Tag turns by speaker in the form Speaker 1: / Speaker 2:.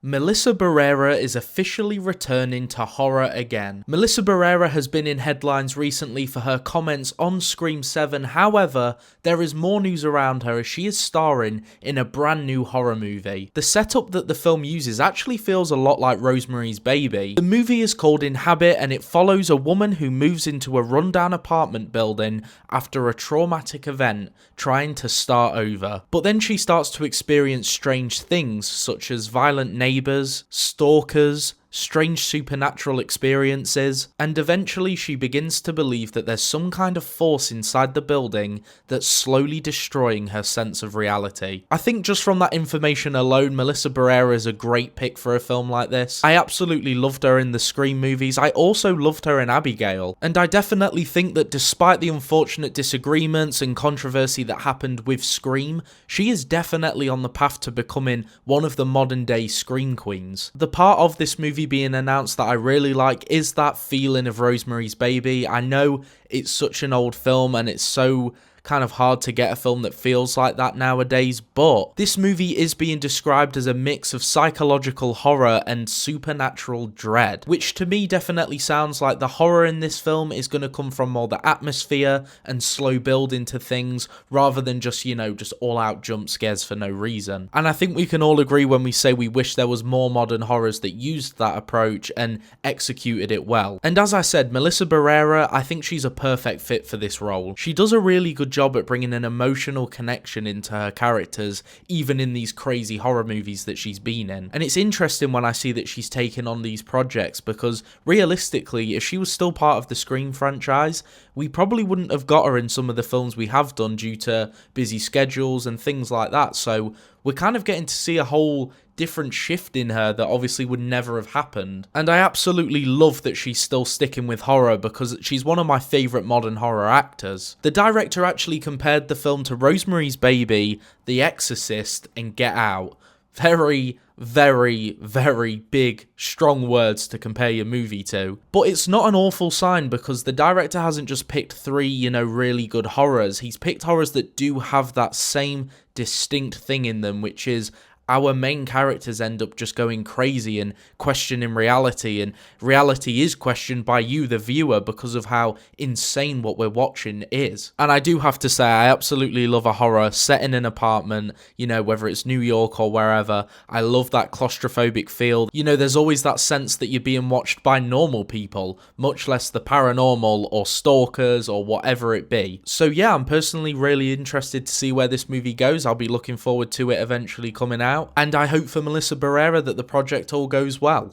Speaker 1: Melissa Barrera is officially returning to horror again. Melissa Barrera has been in headlines recently for her comments on Scream 7, however, there is more news around her as she is starring in a brand new horror movie. The setup that the film uses actually feels a lot like Rosemary's Baby. The movie is called Inhabit and it follows a woman who moves into a rundown apartment building after a traumatic event, trying to start over. But then she starts to experience strange things such as violent neighbours, stalkers, strange supernatural experiences, and eventually she begins to believe that there's some kind of force inside the building that's slowly destroying her sense of reality. I think just from that information alone, Melissa Barrera is a great pick for a film like this. I absolutely loved her in the Scream movies. I also loved her in Abigail, and I definitely think that despite the unfortunate disagreements and controversy that happened with Scream, she is definitely on the path to becoming one of the modern day Scream queens. The part of this movie being announced that I really like is that feeling of Rosemary's Baby. I know it's such an old film and it's so kind of hard to get a film that feels like that nowadays, but this movie is being described as a mix of psychological horror and supernatural dread, which to me definitely sounds like the horror in this film is going to come from more the atmosphere and slow build into things rather than just, just all out jump scares for no reason. And I think we can all agree when we say we wish there was more modern horrors that used that approach and executed it well. And as I said, Melissa Barrera, I think she's a perfect fit for this role. She does a really good job at bringing an emotional connection into her characters, even in these crazy horror movies that she's been in. And it's interesting when I see that she's taken on these projects because realistically, if she was still part of the Scream franchise, we probably wouldn't have got her in some of the films we have done due to busy schedules and things like that. So we're kind of getting to see a whole different shift in her that obviously would never have happened. And I absolutely love that she's still sticking with horror because she's one of my favourite modern horror actors. The director actually compared the film to Rosemary's Baby, The Exorcist, and Get Out. Very, very big, strong words to compare your movie to. But it's not an awful sign because the director hasn't just picked three, really good horrors. He's picked horrors that do have that same distinct thing in them, which is our main characters end up just going crazy and questioning reality, and reality is questioned by you, the viewer, because of how insane what we're watching is. And I do have to say, I absolutely love a horror set in an apartment, whether it's New York or wherever. I love that claustrophobic feel. There's always that sense that you're being watched by normal people, much less the paranormal or stalkers or whatever it be. So yeah, I'm personally really interested to see where this movie goes. I'll be looking forward to it eventually coming out. And I hope for Melissa Barrera that the project all goes well.